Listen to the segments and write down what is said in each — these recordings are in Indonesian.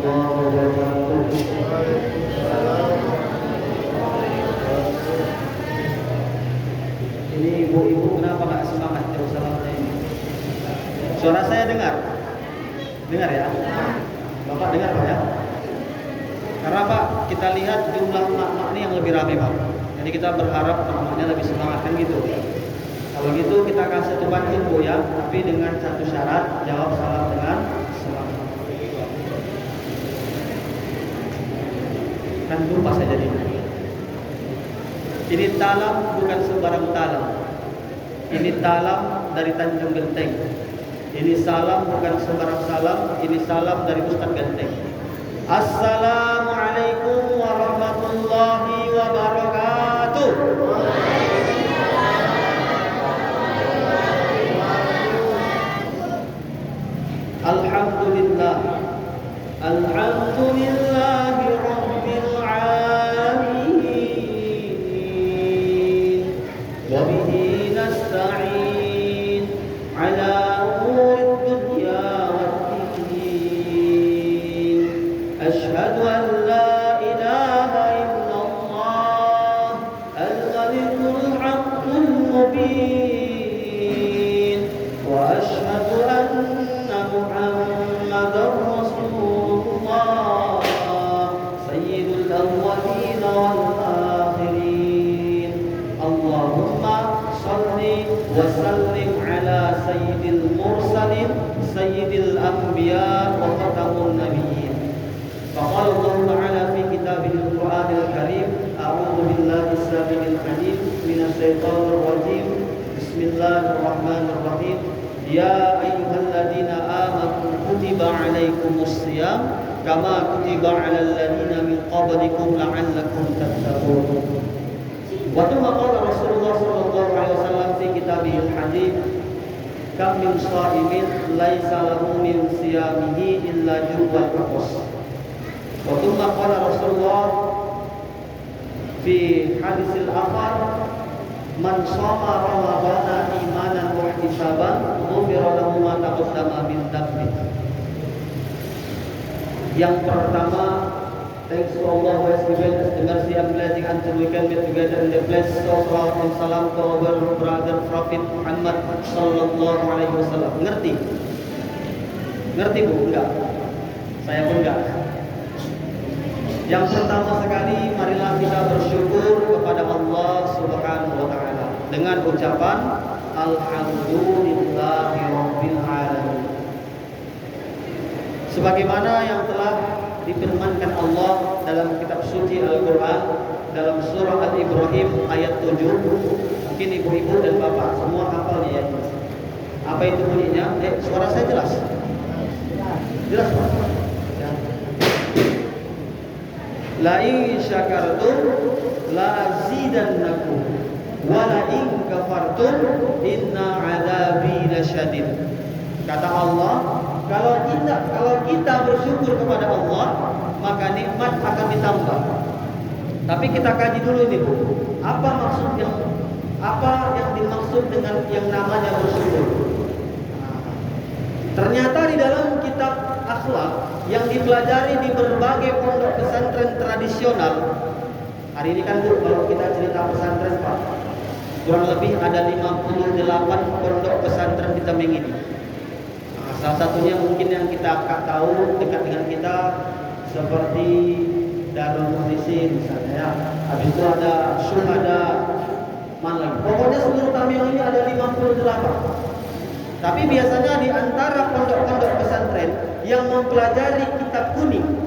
warahmatullahi wabarakatuh. Ini ibu-ibu kenapa nggak semangat terus salamnya ini? Suara saya dengar? Dengar ya? Bapak dengar Pak ya? Karena Pak, kita lihat jumlah mak-mak ini yang lebih ramai Pak. Jadi kita berharap mak-maknya lebih semangat kan gitu. Kalau gitu kita akan satu bantu Bu ya, tapi dengan satu syarat, jawab salam dengan semangat. Kan lupa saya jadi. Ini talam bukan sembarang talam. Ini talam dari Tanjung Genteng. Ini salam bukan sembarang salam. Ini salam dari Ustaz Genteng. Assalamualaikum warahmatullahi wabarakatuh. Alhamdulillah. Alhamdulillahi rabbil alamin. Wa bihi nasta'in ala umuri dunya waddin. Ashhadu an la ilaha illallah al-malikul haqqul mubin. Wa ashhadu anna Muhammadar Rasulullah sayyidul awwalin wal akhirin. Allahumma salli wa sallim ala sayyidil mursalin sayyidil anbiya wa khatamun nabiyyin. Faqala Allah Ta'ala fi kitabihil Qur'anil Karim, a'udzu billahi as-sami'il 'alim minasy syaithanir rajim. Bismillahirrahmanirrahim. Ya ayyuhalladzina amanu kutiba 'alaikumus shiyam kama kutiba 'alal ladzina min qablikum la'allakum tattaqun. Wa thumma qala Rasulullah sallallahu alaihi wasallam fi kitabihil hadits, kam min sha'imin laisa lahu min siyamihi illa jubbal qus. Wa thumma qala Rasulullah fi hadisil akhar, man shoma ramadhana imanan wa ihtisaban ghufira lahu ma taqaddama min dhanbi. Yang pertama, thanks to Allah who has given us the mercy and blessing until we can meet together in the place. So salawat and salam to our brother Prophet Muhammad sallallahu alaihi wasallam. Ngerti? Ngerti Bu? Enggak? Saya pun enggak. Yang pertama sekali, marilah kita bersyukur kepada Allah Subhanahu wa Ta'ala dengan ucapan Alhamdulillahi Rabbil Alamin. Sebagaimana yang telah difirmankan Allah dalam kitab suci Al-Quran, dalam surah Al-Ibrahim ayat 7. Mungkin ibu-ibu dan bapak semua hafal ya. Apa itu bunyinya? Suara saya jelas? Jelas Pak? Ya. La in syakartum la azidannakum wa la in kafartum inna 'adzabi lasyadid. Kata Allah, kalau kita bersyukur kepada Allah, maka nikmat akan ditambah. Tapi kita kaji dulu ini Bu, apa yang dimaksud dengan yang namanya bersyukur? Ternyata di dalam kitab akhlak yang dipelajari di berbagai pondok pesantren tradisional. Hari ini kan Bu, kalau kita cerita pesantren Pak, kurang lebih ada 58 pondok pesantren di Tembing ini. Salah satunya mungkin yang kita tahu dekat dengan kita seperti Darul Muhlisin misalnya ya. Habis itu ada Syuhada Malang. Pokoknya seluruh Tembing ini ada 58. Tapi biasanya di antara pondok-pondok pesantren yang mempelajari kitab kuning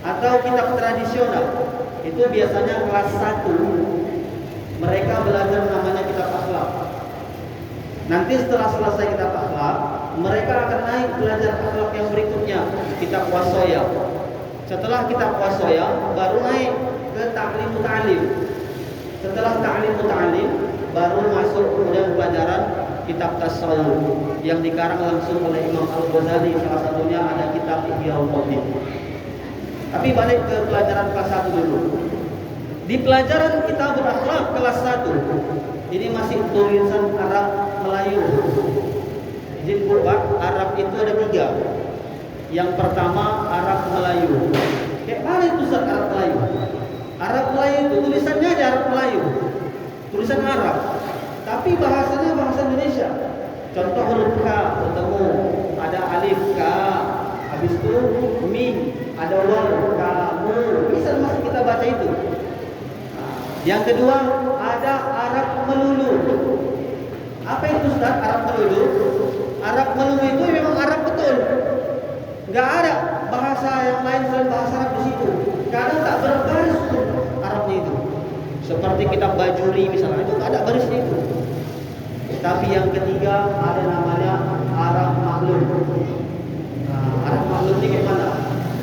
atau kitab tradisional, itu biasanya kelas 1 mereka belajar namanya kitab akhlak. Nanti setelah selesai kitab akhlak, mereka akan naik belajar akhlak yang berikutnya, kitab wasoya. Setelah kitab wasoya, baru naik ke ta'lim muta'alim. Setelah ta'lim muta'alim, baru masuk kemudian pelajaran kitab tasawuf yang dikarang langsung oleh Imam Al-Ghazali. Salah satunya ada kitab Ihya Ulumuddin. Tapi balik ke pelajaran kelas 1 dulu. Di pelajaran kitab berakhlak kelas 1, ini masih tulisan Arab Melayu. Izin Pak, Arab itu ada 3. Yang pertama Arab Melayu. Kayak mana itu Ustaz Arab Melayu? Arab Melayu itu tulisannya aja Arab Melayu, tulisan Arab, tapi bahasanya bahasa Indonesia. Contoh huruf K ketemu, ada alif K, habis itu mim, ada waw, kamu, bisa masih kita baca itu. Yang kedua ada Arab Melulu. Apa itu Ustaz Arab Melulu? Arab Melulu itu memang Arab betul, nggak ada bahasa yang lain selain bahasa Arab di situ. Kadang tak berbaris Arabnya itu. Seperti kitab Bajuri misalnya, itu ada barisnya itu. Tapi yang ketiga ada namanya Arab Maklum. Arab Maklum ini gimana?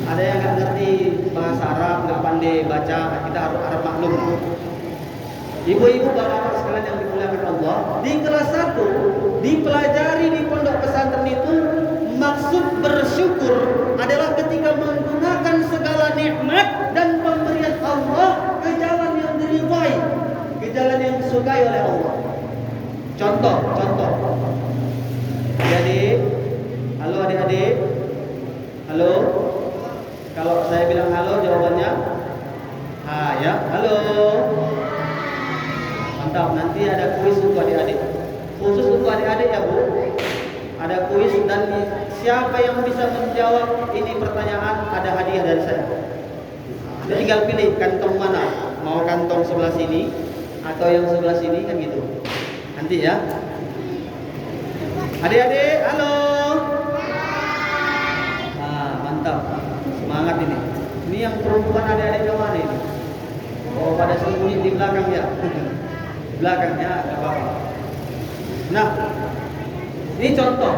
Ada yang nggak ngerti bahasa Arab, nggak pandai baca, kita harus Arab Maklum. Ibu-ibu, bapak-bapak sekalian yang dimuliakan Allah, di kelas 1 dipelajari di pondok pesantren itu, maksud bersyukur adalah ketika menggunakan segala nikmat dan pemberian Allah ke jalan yang diridhai, ke jalan yang disukai oleh Allah. Contoh. Adik-adik, halo adik-adik, halo. Kalau saya bilang halo, jawabannya ya, halo. Mantap, nanti ada kuis untuk adik-adik. Khusus untuk adik-adik ya Bu. Ada kuis dan siapa yang bisa menjawab ini pertanyaan ada hadiah dari saya. Jadi tinggal pilih kantong mana, mau kantong sebelah sini atau yang sebelah sini kan gitu. Nanti ya. Adik-adik, halo. Mantap. Semangat ini. Ini yang perempuan adik-adik yang mana ini? Oh, pada sembunyi di belakang ya. Belakangnya enggak apa-apa. Nah, ini contoh.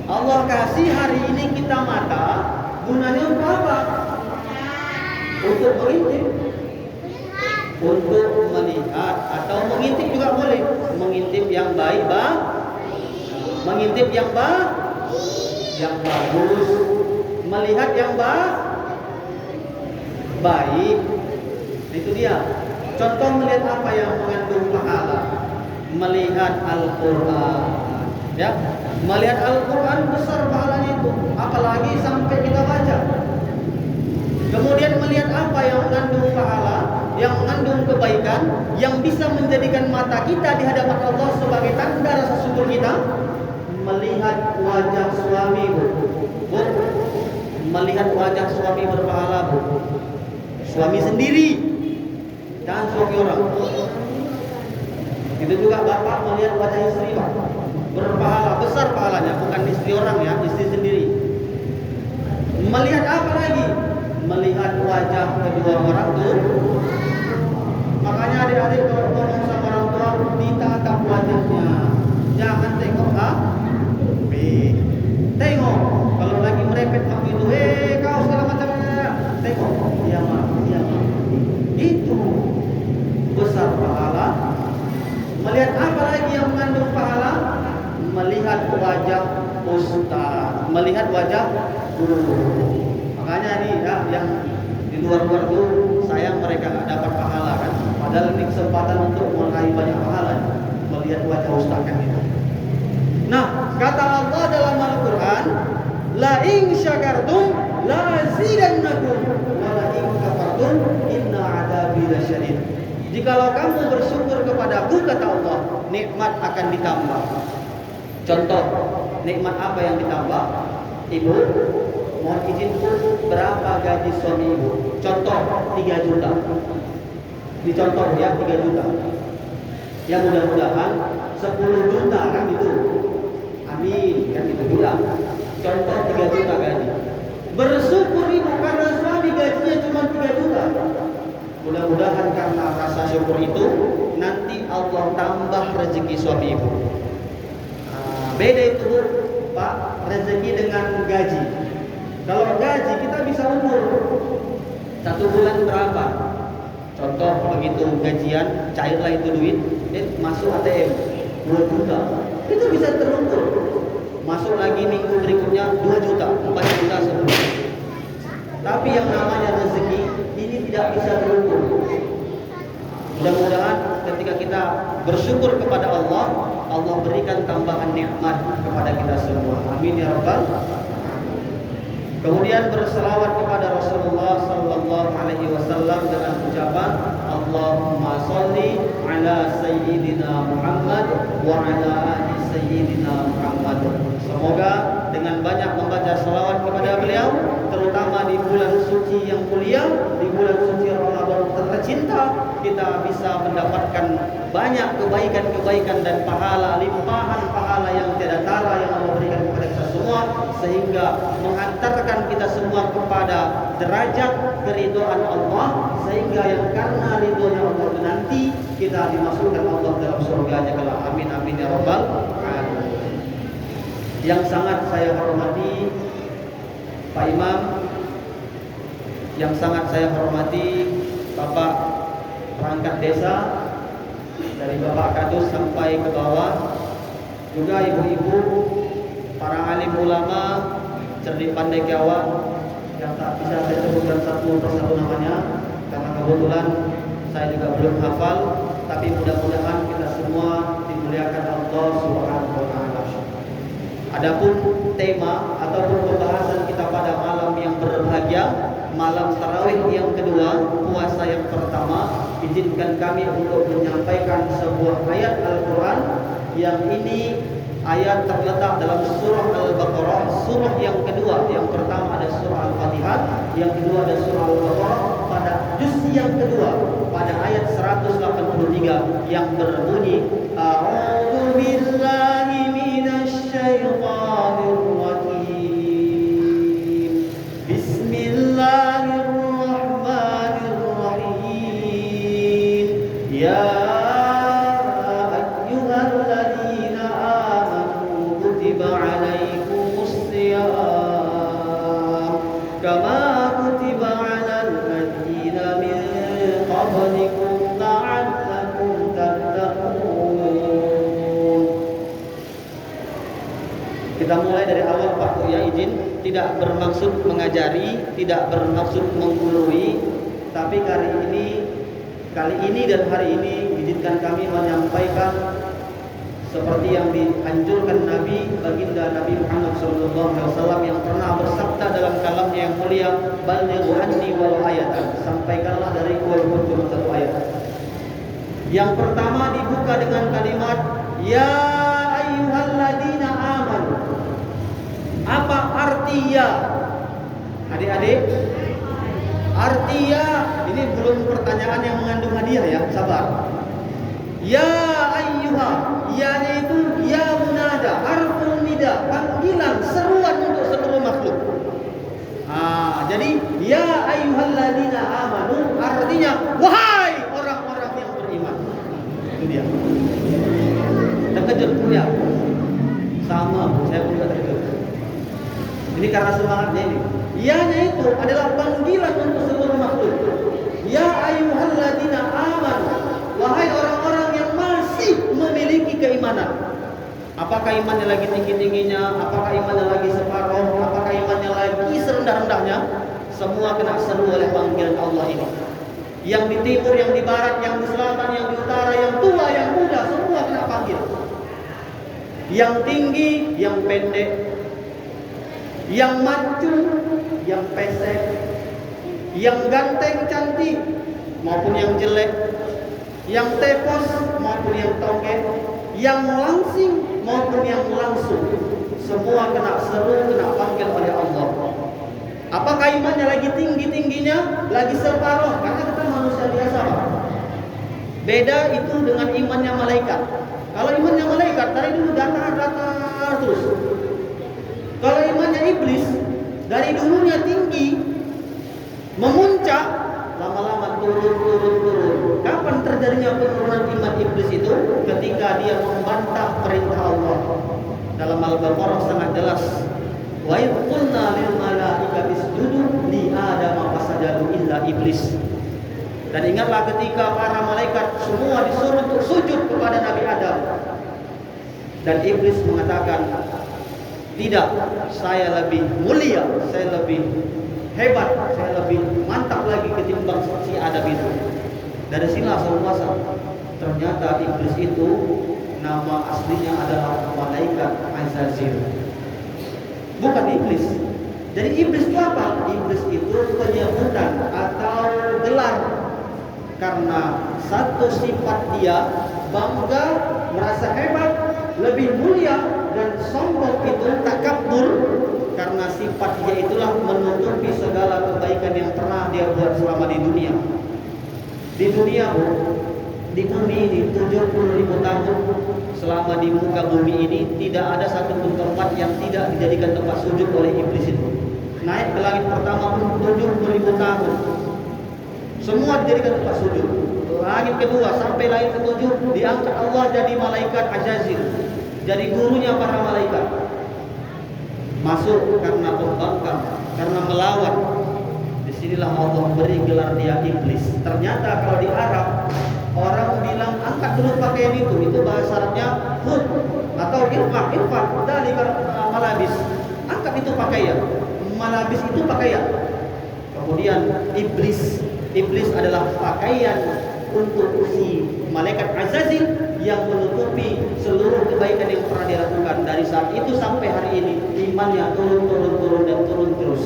Allah kasih hari ini kita mata, gunanya untuk apa? Untuk mengintip, untuk melihat, atau mengintip juga boleh. Mengintip yang baik, mengintip yang bagus, melihat yang baik. Itu dia. Contoh melihat apa yang mengandung pahala? Melihat Al-Quran, ya. Melihat Al-Quran besar pahalanya itu, apalagi sampai kita baca. Kemudian melihat apa yang mengandung pahala, yang mengandung kebaikan, yang bisa menjadikan mata kita di hadapan Allah sebagai tanda rasa syukur kita. Melihat wajah suami, Bu. Melihat wajah suami berpahala, Bu. Suami sendiri, jangan suami orang. Itu juga bapak melihat wajah istri, Pak. Berpahala, besar pahalanya, bukan istri orang ya, istri sendiri. Melihat apa lagi? Melihat wajah kedua orang tuh. Makanya adik-adik kalau ngomong sama orang tua, ditatap wajahnya. Jangan tengok HP. Tengok, kalau lagi merepet waktu itu, kau segala macamnya. Tengok, iya mah. Itu besar pahala. Melihat apa lagi yang mengandung pahala? Melihat wajah ustaz, melihat wajah guru. Makanya nih ya, yang di luar-luar tuh sayang mereka nggak dapat pahala kan. Padahal ini kesempatan untuk meraih banyak pahala, melihat wajah ustaz kan itu. Nah, kata Allah dalam Al-Quran, la in syakartum la azidannakum wa la in kafartum inna adzabi lasyadid. Jikalau kamu bersyukur kepadaku, kata Allah, nikmat akan ditambah. Contoh, nikmat apa yang ditambah? Ibu, mohon izin Bu, berapa gaji suami ibu? Contoh, 3 juta. Dicontoh ya, 3 juta. Ya mudah-mudahan 10 juta kan itu. Amin, kan itu juga. Contoh 3 juta gaji. Bersyukur ibu karena suami gajinya cuma 3 juta. Mudah-mudahan karena rasa syukur itu nanti Allah tambah rezeki suami ibu. Beda itu Bu, Pak, rezeki dengan gaji. Kalau gaji kita bisa ukur 1 bulan berapa. Contoh begitu gajian, cairlah itu duit, masuk ATM 2 juta. Itu bisa terukur. Masuk lagi minggu berikutnya 2 juta, 4 juta sebulan. Tapi yang namanya rezeki ini tidak bisa terukur. Mudah-mudahan ketika kita bersyukur kepada Allah, Allah berikan tambahan nikmat kepada kita semua. Amin ya rabbal. Kemudian berselawat kepada Rasulullah sallallahu alaihi wasallam dengan ucapan Allahumma shalli ala sayyidina Muhammad wa ala ali sayyidina Muhammad. Semoga dengan banyak membaca selawat kepada beliau, terutama di bulan suci yang mulia, di bulan suci Ramadan tercinta, kita bisa mendapatkan banyak kebaikan-kebaikan dan pahala, limpahan pahala yang tiada tara yang Allah berikan kepada kita semua, sehingga mengantarkan kita semua kepada derajat keridhaan Allah, sehingga yang karena ridhonya Allah nanti kita dimasukkan Allah dalam surganya kelak. Amin amin ya rabbal alamin. Yang sangat saya hormati Pak Imam, yang sangat saya hormati Bapak perangkat desa, dari Bapak Kadus sampai ke bawah, juga ibu-ibu, para alim ulama, cerdik pandai kiawan, yang tak bisa saya sebutkan satu persatu namanya, karena kebetulan saya juga belum hafal, tapi mudah-mudahan kita semua dimuliakan Allah Subhanahu wa taala. Adapun tema ataupun pembahasan kita pada malam yang berbahagia, malam tarawih yang kedua, puasa yang pertama, izinkan kami untuk menyampaikan sebuah ayat Al-Quran yang ini ayat terletak dalam surah Al-Baqarah, surah yang kedua. Yang pertama ada surah Al-Fatihah, yang kedua ada surah Al-Baqarah pada juz yang kedua, pada ayat 183 yang berbunyi A'udzu billahi minasy syaithanir rajim. Bismillahirrahmanirrahim. Ya ayyuhalladzina amanu kutiba 'alaikumus shiyam kama kutiba 'alal ladzina min qablikum la'allakum tattaqun. Kita mulai dari awal Pak, ya izin, tidak bermaksud mengajari, tidak bermaksud menggurui, tapi kali ini dan hari ini izinkan kami menyampaikan seperti yang dianjurkan Nabi baginda Nabi Muhammad SAW yang pernah bersabda dalam kalamnya yang mulia, balighu anni walau ayatan, sampaikanlah dari walaupun cuma satu ayat. Yang pertama dibuka dengan kalimat ya ayyuhalladzina amanu. Apa arti ya? Adik-adik, arti ya ini belum pertanyaan yang mengandung hadiah ya, sabar. Ya ayyuha, ya-nya itu ya munada, harfun nida, panggilan, seruan untuk seluruh makhluk. Jadi ya ayyuhalladzina amanu artinya wahai orang-orang yang beriman. Itu dia. Terkejut ya? Sama, saya pun terkejut. Ini karena semangatnya ini. Ya-nya itu adalah panggilan untuk seluruh makhluk. Ya ayyuhalladzina amanu, wahai orang-orang yang masih memiliki keimanan. Apakah imannya lagi tinggi-tingginya, apakah imannya lagi separuh, apakah imannya lagi serendah-rendahnya, semua kena seru oleh panggilan Allah ini. Yang di timur, yang di barat, yang di selatan, yang di utara, yang tua, yang muda, semua kena panggil. Yang tinggi, yang pendek, yang mancung, yang pesek, yang ganteng cantik maupun yang jelek, yang tepos maupun yang tongek, yang langsing maupun yang langsung, semua kena seru, kena panggil oleh Allah. Apakah imannya lagi tinggi-tingginya, lagi separuh? Karena kita manusia biasa, Pak. Beda itu dengan imannya malaikat. Kalau imannya malaikat dari dulu datar terus. Kalau imannya iblis dari dulunya tinggi, memuncak, lama-lama turun. Kapan terjadinya penurunan iman iblis itu? Ketika dia membantah perintah Allah. Dalam Al-Baqarah sangat jelas. Wa idh qulna lil malaikati isjudu li Adam fasajadu illa iblis. Dan ingatlah ketika para malaikat semua disuruh untuk sujud kepada Nabi Adam. Dan iblis mengatakan, tidak, saya lebih mulia, saya lebih hebat, saya lebih mantap lagi ketimbang si Adam itu. Dari sinilah semua ternyata iblis itu nama aslinya adalah malaikat Azazil. Bukan iblis. Jadi iblis itu apa? Iblis itu penyebutan atau gelar, karena satu sifat dia bangga, merasa hebat, lebih mulia, dan sombong itu takabur, karena sifat dia itulah menutupi segala kebaikan yang pernah dia buat selama di dunia. Di dunia, di bumi ini 70.000 tahun selama di muka bumi ini tidak ada satu pun tempat yang tidak dijadikan tempat sujud oleh iblis itu. Naik ke langit pertama pun 70.000 tahun semua dijadikan tempat sujud. Langit kedua sampai langit ketujuh diangkat Allah jadi malaikat Azazil, jadi gurunya para malaikat. Masuk karena pembangkang, karena melawan. Disinilah Allah beri gelar dia iblis. Ternyata kalau di Arab orang bilang angkat dulu pakaian itu bahasa Arabnya hud atau irfaq dari malabis. Angkat itu pakaian, malabis itu pakaian. Kemudian iblis adalah pakaian untuk si malaikat Azazil yang menutupi seluruh kebaikan yang pernah dia lakukan. Dari saat itu sampai hari ini imannya turun dan turun terus.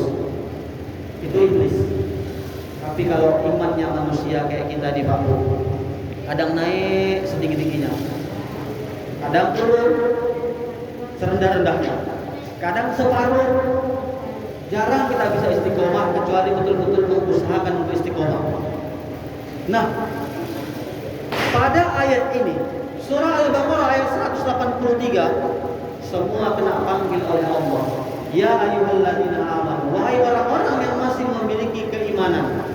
Itu iblis. Tapi kalau imannya manusia kayak kita di bawah, kadang naik setinggi-tingginya, kadang turun serendah-rendahnya, kadang separuh. Jarang kita bisa istiqomah kecuali betul-betul mengusahakan untuk istiqomah. Nah, pada ayat ini surah Al-Baqarah ayat 183 semua kena panggil oleh Allah. Ya ayyuhalladzina amanu, wahai orang-orang yang masih memiliki keimanan.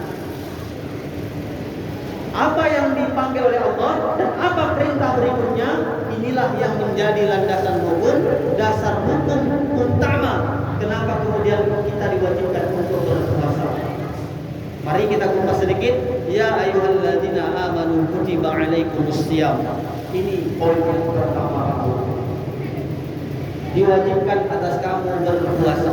Apa yang dipanggil oleh Allah dan apa perintah berikutnya, inilah yang menjadi landasan hukum, dasar hukum utama. Kenapa kemudian kita diwajibkan untuk berpuasa? Mari kita kupas sedikit. Ya ayyuhalladzina amanu kutiba alaikumusiyam. Ini poin yang pertama. Diwajibkan atas kamu berpuasa.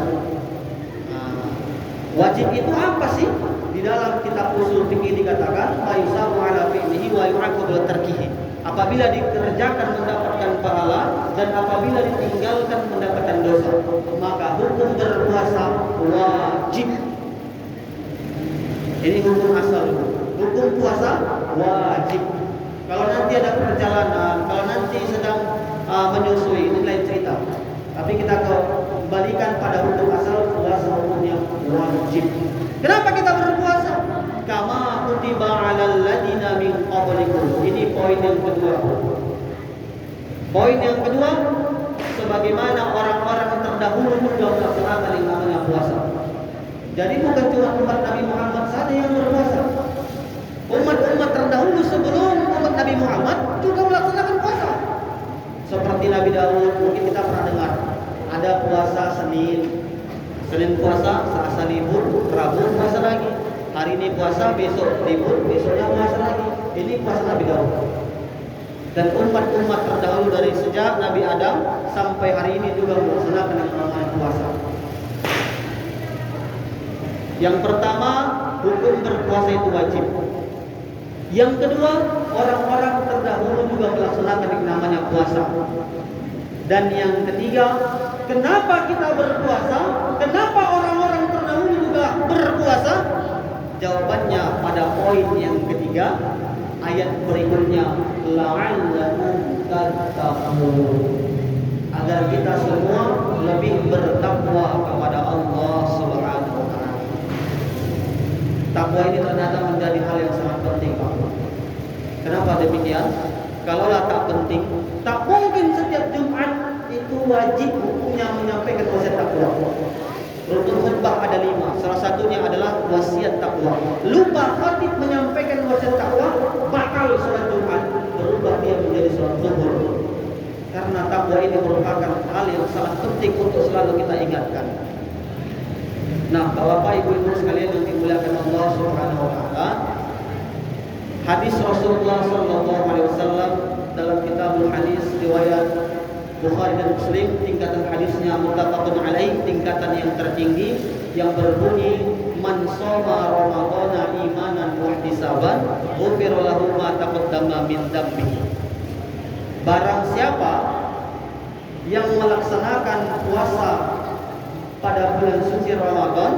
Wajib itu apa sih? Di dalam kitab usul fikih dikatakan mayusabu ala fi'lihi wa yu'aqabu ala tarkihi. Apabila dikerjakan mendapatkan pahala dan apabila ditinggalkan mendapatkan dosa, maka hukum berpuasa wajib. Ini hukum asal. Hukum puasa wajib. Kalau nanti ada perjalanan, kalau nanti sedang menyusui, itu lain cerita. Tapi kita kembalikan pada hukum asal, puasa hukumnya wajib. Kenapa kita berpuasa? Kama kutiba 'alal ladzina min qablikum. Ini poin yang kedua. Poin yang kedua, sebagaimana orang-orang terdahulu juga melaksanakan yang namanya puasa. Jadi bukan cuma umat Nabi Muhammad saja yang berpuasa. Umat-umat terdahulu sebelum umat Nabi Muhammad juga melaksanakan puasa. Seperti Nabi Daud, mungkin kita pernah dengar. Ada puasa Senin puasa, Selasa libur, Rabu puasa lagi. Hari ini puasa, besok libur, besoknya puasa lagi. Ini puasa Nabi Daud. Dan umat-umat terdahulu dari sejak Nabi Adam sampai hari ini juga melaksanakan yang namanya puasa. Yang pertama, hukum berpuasa itu wajib. Yang kedua, orang-orang terdahulu juga melaksanakan yang namanya puasa. Dan yang ketiga, kenapa kita berpuasa? Kenapa orang-orang terdahulu juga berpuasa? Jawabannya pada poin yang ketiga, ayat berikutnya, la'allakum tattaqun. Agar kita semua lebih bertakwa kepada Allah Subhanahu wa taala. Takwa ini ternyata menjadi hal yang sangat penting, Pak. Kenapa demikian? Kalaulah tak penting, tak mungkin setiap Jumat itu wajib hukumnya menyampaikan wasiat takwa. Rukun khutbah ada 5, salah satunya adalah wasiat takwa. Lupa khatib menyampaikan wasiat takwa, bakal sholat Jumat berubah dia menjadi sholat zuhur. Karena takwa ini merupakan hal yang sangat penting untuk selalu kita ingatkan. Nah, Bapak Ibu sekalian yang dimuliakan Allah Subhanahu wa taala, hadis Rasulullah sallallahu alaihi wasallam dalam kitabul hadis riwayat Bukhari dan Muslim, tingkatan hadisnya muttafaqun alaih, tingkatan yang tertinggi yang berbunyi man shoma ramadhana imanan wa ihtisaban ghufira lahu ma taqaddama min dhanbihi. Barang siapa yang melaksanakan puasa pada bulan suci Ramadan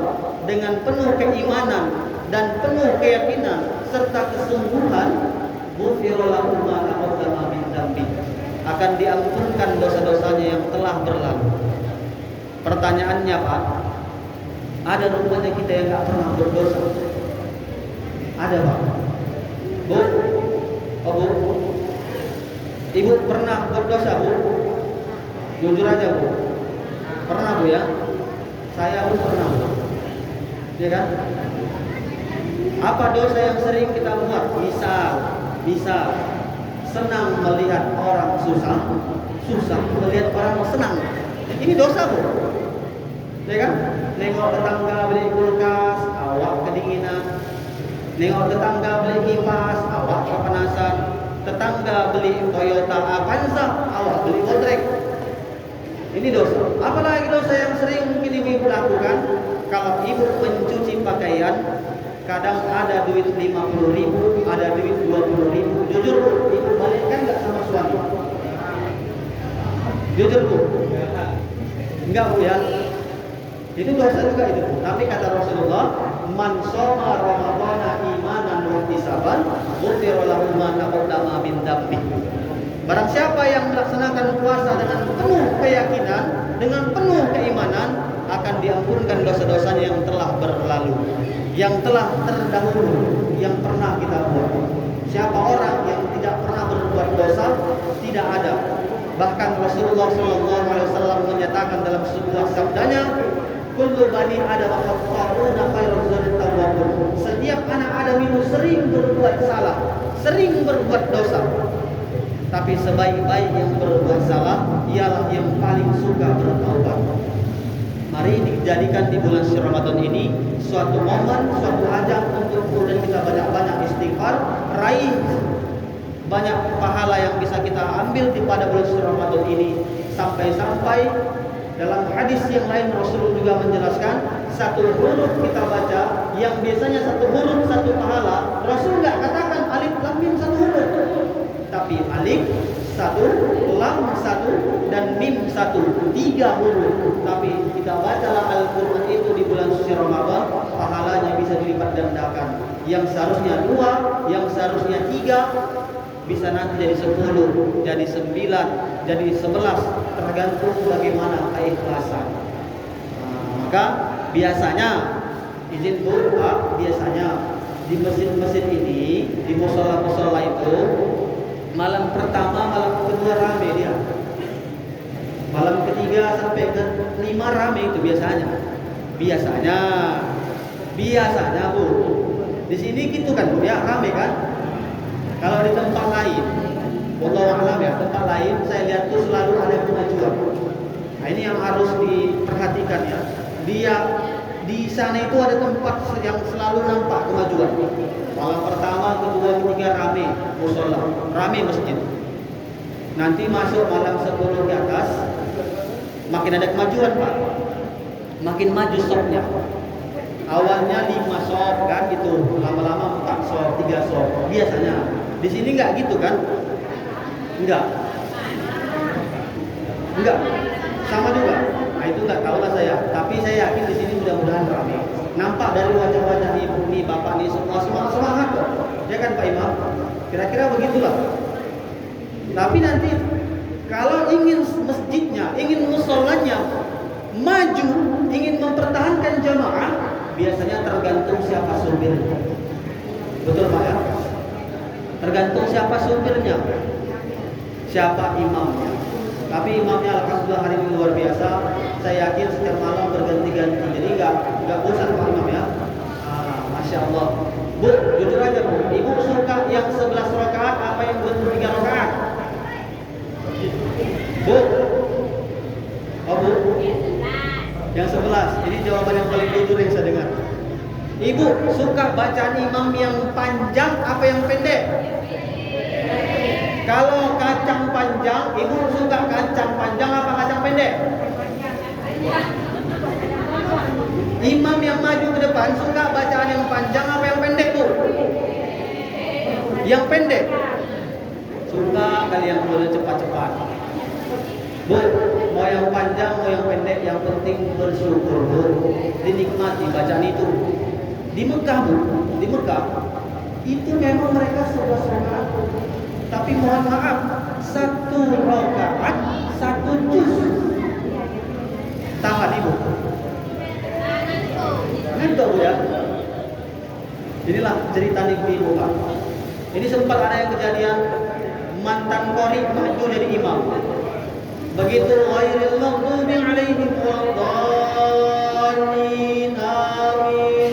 dengan penuh keimanan dan penuh keyakinan serta kesungguhan, ghufira lahu ma taqaddama min dzambi, akan diampunkan dosa-dosanya yang telah berlalu. Pertanyaannya, Pak, ada rupanya kita yang nggak pernah berdosa? Ada, Pak? Bu? Oh, Bu? Ibu pernah berdosa, Bu? Jujur aja, Bu. Pernah, Bu, ya? Saya pun pernah, Bu. Ya kan? Apa dosa yang sering kita buat? Misal senang melihat orang susah melihat orang senang. Ini dosa, Bu. Ya kan? Nengok tetangga beli kulkas, awak kedinginan. Nengok tetangga beli kipas, awak kepanasan. Tetangga beli Toyota Avanza, awak beli Godrek. Ini dosa. Apalagi dosa yang sering mungkin ibu lakukan. Kalau ibu mencuci pakaian, kadang ada duit 50.000, ada duit 20.000. Jujur, Bu, ibu balikkan nggak sama suami? Jujur, Bu? Enggak, Bu, ya? Itu dosa juga itu, Bu. Tapi kata Rasulullah, man shoma ramadhana imanan wa ihtisaban, ghufira lahu ma taqaddama min dzambi. Barang siapa yang melaksanakan puasa dengan penuh keyakinan, dengan penuh keimanan, akan diampunkan dosa-dosanya yang telah berlalu, yang telah terdahulu, yang pernah kita buat. Siapa orang yang tidak pernah berbuat dosa? Tidak ada. Bahkan Rasulullah SAW menyatakan dalam sebuah sabdanya, kullu bani Adam khata'una khairuz tawwabun. Setiap anak Adam itu sering berbuat salah, sering berbuat dosa. Tapi sebaik-baik yang berbuat salah ialah yang paling suka bertaubat. Mari dijadikan di bulan Ramadan ini suatu momen, suatu ajang untuk kemudian kita banyak-banyak istighfar, raih banyak pahala yang bisa kita ambil di pada bulan Ramadan ini. Sampai-sampai dalam hadis yang lain Rasulullah juga menjelaskan, satu huruf kita baca yang biasanya satu huruf satu pahala, Rasul nggak katakan alif lam mim satu huruf, tapi alif satu, lam satu, dan mim satu, 3 huruf. Tapi kita bacalah Al-Quran itu di bulan suci Ramadan, pahalanya bisa dilipat gandakan. Yang seharusnya 2, yang seharusnya 3, bisa nanti jadi 10, jadi 9, jadi 11, tergantung bagaimana keikhlasan. Maka biasanya, izin Bu, Pak, biasanya di masjid-masjid ini, di musola-musola itu, malam pertama, malam kedua rame dia. Malam ketiga sampai ke 5 rame itu biasanya. Biasanya, Bu. Di sini gitu kan, Bu, ya, rame kan? Kalau di tempat lain, wallahu a'lam ya, tempat lain saya lihat tuh selalu ada kemajuan. Nah, ini yang harus diperhatikan ya. Dia di sana itu ada tempat yang selalu nampak kemajuan. Malam pertama, kedua, ketiga rame musola, rame masjid. Nanti masuk malam 10 ke atas, makin ada kemajuan, Pak. Makin maju shopnya. Awalnya 5 shop kan gitu, lama-lama 4 shop, 3 shop. Biasanya di sini nggak gitu kan? Enggak, sama juga. Nah itu nggak tahu lah saya. Tapi saya yakin di sini mudah-mudahan ramai. Nampak dari wajah-wajah ibu nih, bapak nih, semua semangat kok. Ya kan Pak Imam? Kira-kira begitulah. Tapi nanti kalau ingin masjidnya, ingin musolanya maju, ingin mempertahankan jamaah, biasanya tergantung siapa supirnya. Betul Pak ya? Tergantung siapa supirnya, siapa imamnya. Tapi imamnya alhamdulillah hari ini luar biasa. Saya yakin setiap malam berganti-ganti. Jadi nggak bosan Pak Imam ya. Masya Allah. Bu, jujur aja Bu. Ibu suka yang 11 rakaat apa yang 23 rakaat? Bu? Oh Bu? Yang 11. Ini jawaban yang paling jujur yang saya dengar. Ibu suka bacaan imam yang panjang apa yang pendek? Kalau kacang panjang, ibu suka kacang panjang apa kacang pendek? Imam yang maju ke depan suka bacaan yang panjang apa yang pendek, Bu? Yang pendek. Suka kalian boleh cepat-cepat. Bu, mau yang panjang, mau yang pendek, yang penting bersyukur, dinikmati bacaan itu. Di Mekah, Bu, di Mekah itu memang mereka sudah sholat, tapi mohon maaf, satu rakaat satu juz. Tangan ibu. Ngantuk ya. Inilah cerita ibu Pak. Ini sempat ada yang kejadian mantan qori maju jadi imam. Begitu ghairil maghdubi alaihim waladdallin, amin.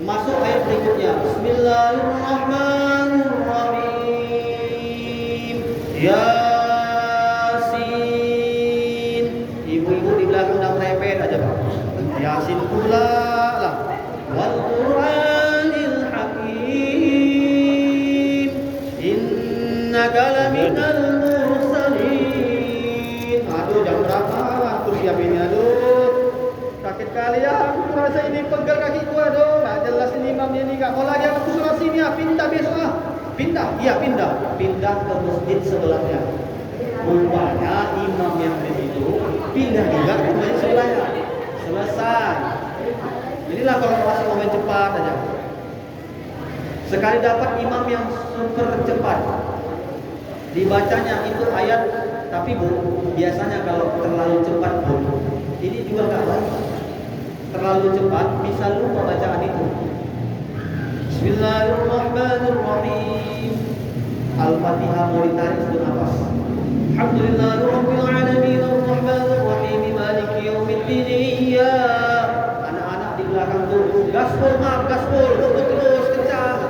Masuk ayat berikutnya. Bismillahirrahmanirrahim. Yasin. Ibu-ibu di belakang udah merepet aja Pak. Yasin pula lah. Wal Qur'anil Hakim. Innaka laminal mursalin. Aduh, jam berapa? Aku siap ini, aduh. Sakit kali ya, aku rasa ini pegel kakiku, aduh. Nggak jelas ini imamnya ini, nggak mau lagi aku sholat sini ya, pindah besok ah. Pindah, iya pindah ke masjid sebelahnya. Rupanya imam yang di situ pindah juga ke masjid sebelahnya. Selesai. Inilah kalau masih momen cepat aja. Sekali dapat imam yang super cepat, dibacanya itu ayat, tapi Bu, biasanya kalau terlalu cepat Bu, ini juga nggak baik. Terlalu cepat bisa lupa bacaan itu. Bismillahirrahmanirrahim. Al-Fatihah mau ditarik satu nafas. Alhamdulillahirabbil alamin arrahmanir rahim maliki yaumiddin. Iya. Anak-anak di belakang tuh gaspol, terus kencang.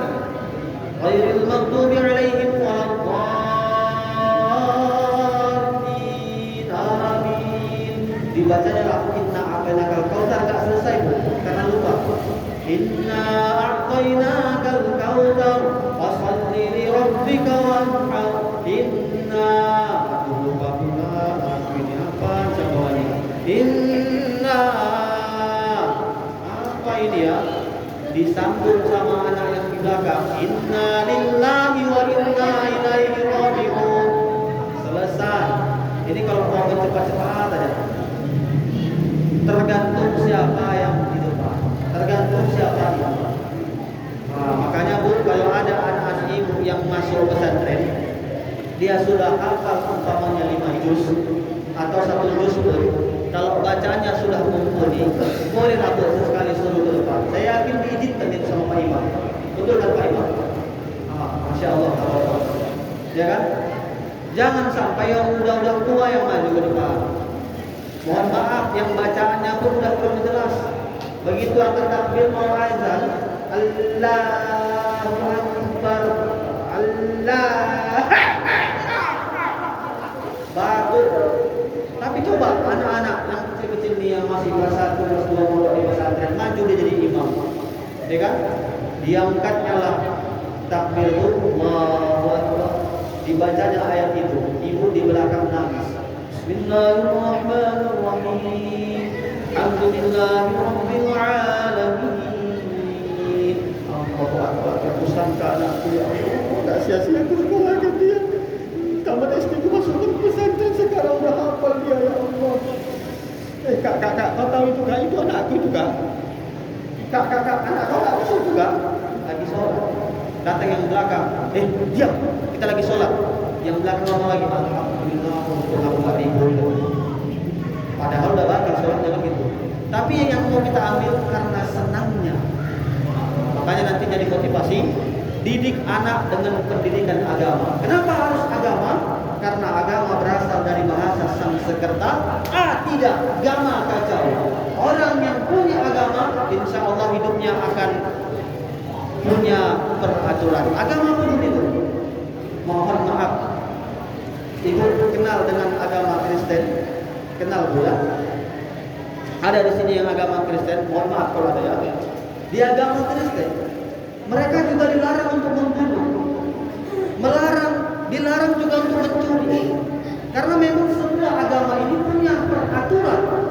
Ghairil maghdubi alaihim waladdallin, amin. Dibacanya lah inna a'tainakal kautsar, enggak selesai Bu karena lupa. Inna a'tainakal kautsar fasholli li rabbika wanhar. Inna, aduh lupa pula ini apa jawabannya. Inna, apa ini ya? Disambung sama anak yang di belakang. Inna lillahi wa inna ilaihi raji'un. Selesai. Ini kalau mau cepat-cepat aja. Tergantung siapa yang di depan. Tergantung siapa yang. Nah, makanya Bu, kalau ada anak ibu yang masuk pesantren, dia sudah hafal umpamanya 5 juz atau 1 juz pun, kalau bacanya sudah mumpuni, boleh Abu sekali suruh ke depan. Saya yakin diizinkan itu sama Pak Imam. Betul kan Pak Imam? Masya Allah. Ya kan? Jangan sampai yang udah tua yang maju ke depan. Mohon maaf, yang bacaannya pun udah kurang jelas. Begitu akan takbir mau azan, Allahu Akbar, Allah. Bagus. Tapi coba anak-anak yang kecil-kecil nih yang masih kelas 1, kelas 2 mau di pesantren, maju dia jadi imam. Ya kan? Diangkatnya lah takbir itu, Allahu Akbar. Dibacanya ayat itu, ibu di belakang nangis. Bismillahirrahmanirrahim. Alhamdulillahirabbil alamin. Allahu Akbar. Aku sangka anakku ya Allah, enggak sia-sia aku sekolah ke dia. Tamat SD aku masuk ke pesantren, sekarang udah hafal dia ya Allah. Kak, kau tahu itu Kak? Itu anakku itu Kak. Kak, anak kau tak masuk juga? Lagi sholat. Datang yang belakang, diam, kita lagi sholat. Yang belakang ngomong lagi, alhamdulillah untuk hamba ibu. Padahal udah batal sholatnya begitu. Tapi yang mau kita ambil karena senangnya. Makanya nanti jadi motivasi, didik anak dengan pendidikan agama. Kenapa harus agama? Karena agama berasal dari bahasa Sanskerta. Tidak, agama kacau. Orang yang punya agama, insya Allah hidupnya akan punya peraturan. Agama pun itu. Mohon maaf, ibu kenal dengan agama Kristen? Kenal Bu ya? Ada di sini yang agama Kristen. Mohon maaf kalau ada ya. Di agama Kristen, mereka juga dilarang untuk membunuh, dilarang juga untuk mencuri. Karena memang semua agama ini punya peraturan.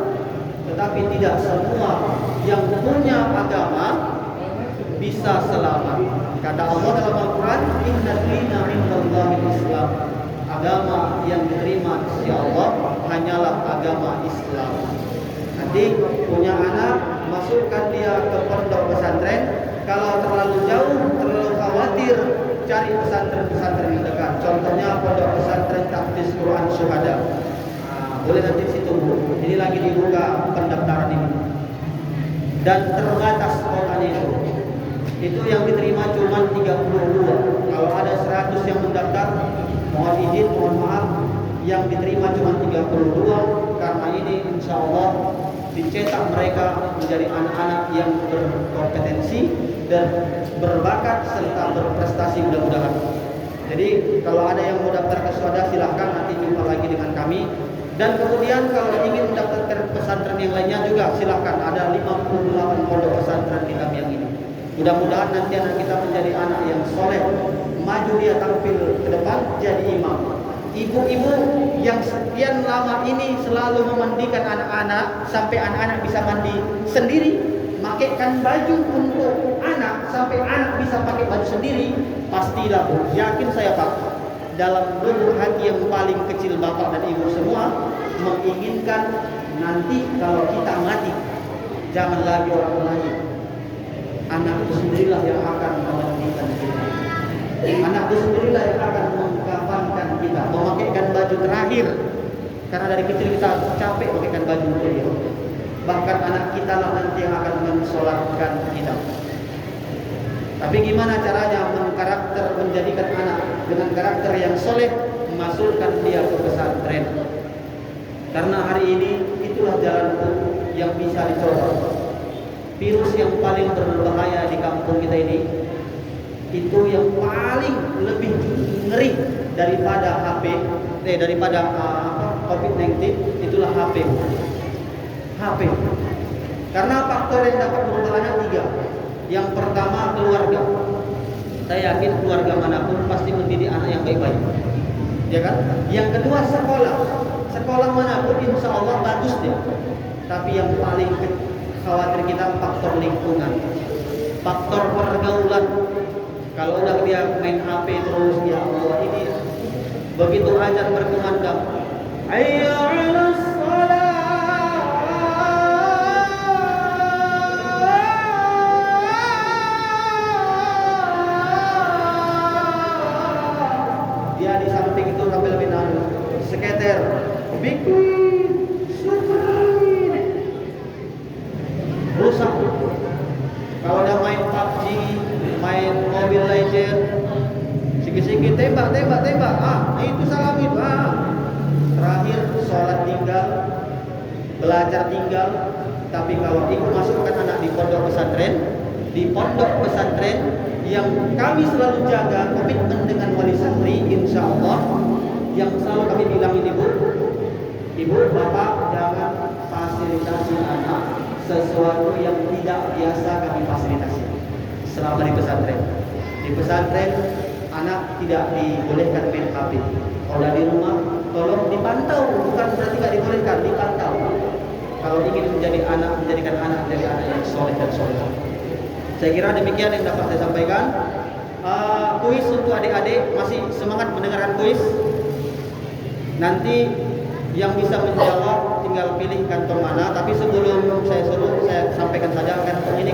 Tetapi tidak semua yang punya agama bisa selamat. Kata Allah dalam Al-Quran, Inna dina indallahil Islam. Agama yang diterima sisi Allah hanyalah agama Islam. Nanti punya anak, masukkan dia ke pondok pesantren. Kalau terlalu jauh, terlalu khawatir, cari pesantren-pesantren yang dekat. Contohnya pondok pesantren Tahfiz Quran Syuhada. Boleh nanti situ Bu. Ini lagi dibuka pendaftaran ini. Dan terbatas kuotanya itu. Itu yang diterima cuma 32. Kalau ada 100 yang mendaftar, mohon izin, mohon maaf, yang diterima cuma 32. Karena ini insya Allah dicetak mereka menjadi anak-anak yang berkompetensi dan berbakat serta berprestasi mudah-mudahan. Jadi kalau ada yang mau daftar ke Syuhada silahkan, nanti jumpa lagi dengan kami. Dan kemudian kalau ingin mendaftarkan pesantren yang lainnya juga silahkan, ada 58 pondok pesantren di kami yang ini. Mudah-mudahan nanti anak kita menjadi anak yang soleh, maju dia tampil ke depan jadi imam. Ibu-ibu yang sekian lama ini selalu memandikan anak-anak sampai anak-anak bisa mandi sendiri, makaikan baju untuk anak sampai anak bisa pakai baju sendiri, pastilah Bu, yakin saya Pak, dalam lubuk hati yang paling kecil bapak dan ibu semua menginginkan nanti kalau kita mati jangan lagi orang lain, anak itu sendirilah yang akan memandikan kita, anak itu sendirilah yang akan mengkafankan kita, memakaikan baju terakhir, karena dari kecil kita capek memakaikan baju untuk dia. Bahkan anak kita lah nanti yang akan mensolatkan kita. Tapi gimana caranya mengkarakter, menjadikan anak dengan karakter yang soleh, masukkan dia ke pesantren. Karena hari ini itulah jalan yang bisa dicoba. Virus yang paling berbahaya di kampung kita ini, itu yang paling lebih ngeri daripada daripada COVID-19, itulah HP. Karena faktor yang dapat merubah anak 3. Yang pertama keluarga. Saya yakin keluarga manapun pasti mendidik anak yang baik-baik, ya kan? Yang kedua sekolah. Sekolah manapun insya Allah bagus dia. Tapi yang paling khawatir kita faktor lingkungan, faktor pergaulan. Kalau udah dia main HP terus, ya Allah, ini begitu azan berkumandang, hayya 'alas shalah, dia di samping itu sambil lebih nangis, seketer, bikin syukur, rusak. Kalau udah main PUBG, main Mobile Legend, sikit-sikit tembak, itu salam itu, terakhir sholat tinggal, belajar tinggal. Tapi kalau ikut masukkan anak di pondok pesantren yang kami selalu jaga komitmen dengan wali santri, insya Allah, yang selalu kami bilang ini ibu bapak jangan fasilitasi anak sesuatu yang tidak biasa kami fasilitasi selama di pesantren. Di pesantren anak tidak dibolehkan main HP. Kalau di rumah tolong dipantau, bukan berarti tidak dibolehkan, dipantau. Kalau ingin menjadikan anak menjadi anak yang soleh dan soleh. Saya kira demikian yang dapat saya sampaikan. Kuis untuk adik-adik, masih semangat mendengarkan kuis. Nanti yang bisa menjawab tinggal pilih kantong mana. Tapi sebelum saya suruh, saya sampaikan saja kantong ini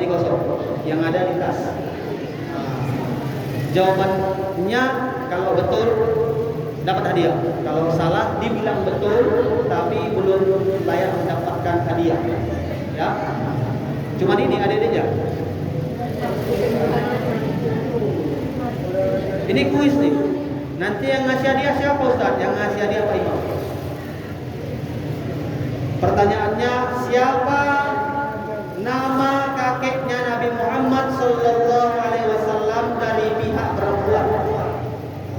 kosong, yang ada di tas. Jawabannya kalau betul dapat hadiah. Kalau salah dibilang betul tapi belum layak mendapatkan hadiah. Ya. Cuman ini adik-adiknya. Ini kuis nih. Nanti yang ngasih hadiah siapa Ustaz? Yang ngasih hadiah Pak Imam. Pertanyaannya, siapa nama kakeknya Nabi Muhammad sallallahu alaihi wasallam dari pihak perempuan?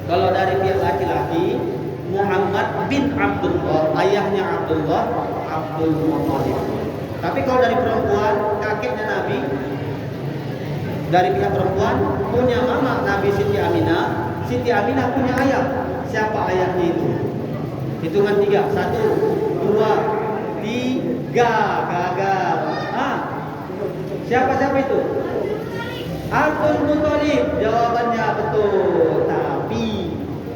Kalau dari pihak laki-laki, Muhammad bin Abdullah, ayahnya Abdul Muthalib. Tapi kalau dari perempuan, kakeknya Nabi dari pihak perempuan punya mama Nabi Siti Aminah. Siti Aminah punya ayah. Siapa ayahnya itu? Hitungan 3. 1, 2, 3. Gagal. Siapa itu? Abdul Muthalib. Jawabannya betul. Tapi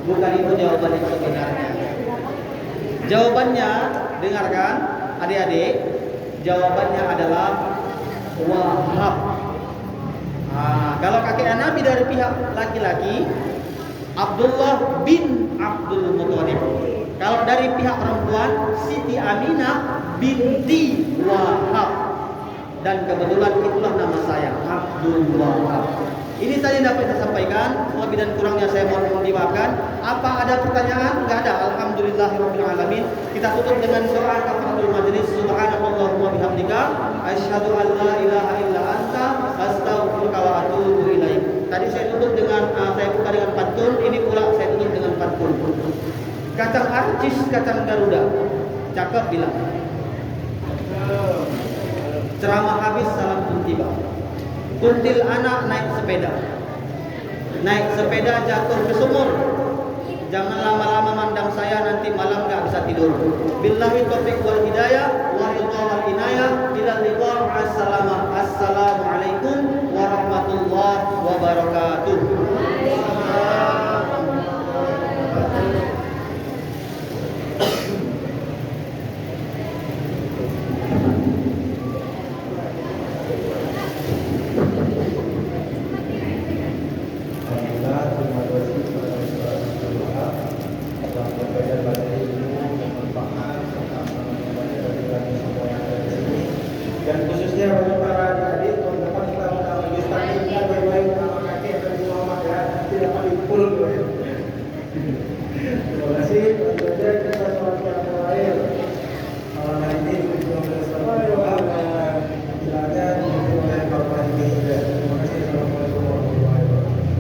bukan itu jawaban yang sebenarnya. Jawabannya, dengarkan adik-adik, jawabannya adalah Wahab. Kalau kakek Nabi dari pihak laki-laki, Abdullah bin Abdul Muthalib. Kalau dari pihak perempuan, Siti Aminah binti Wahab. Dan kebetulan itulah nama saya, Abdul Wahab. Ini saja yang dapat saya sampaikan. Lebih dan kurangnya saya mohon dimaafkan. Apa ada pertanyaan? Enggak ada. Alhamdulillahirabbil alamin. Kita tutup dengan doa kafaratul majlis. Subhanallahumma bihamdika asyhadu an la ilaha illa anta astaghfiruka wa atubu ilaik. Tadi saya tutup dengan saya buka dengan pantun, ini pula saya tutup dengan pantun. Kacang arcis, kacang Garuda. Cakep bilang. Ceramah habis, salam pun tiba. Kuntil anak naik sepeda. Naik sepeda jatuh ke sumur. Jangan lama-lama mandang saya, nanti malam gak bisa tidur. Billahi taufiq wal hidayah wa ridha wal inayah. Ila liqa. Assalamualaikum warahmatullahi wabarakatuh. Dan khususnya bagi para adik-adik, teman-teman kita undang lagi standing kita baik-baik sama kakek dan mama ya, tidak paling full ya. Terima kasih. Selanjutnya kita sholat yang terakhir. Malam hari ini kita sholat doa dan silakan dimulai Bapak Ibu juga. Terima kasih. Assalamualaikum warahmatullahi wabarakatuh.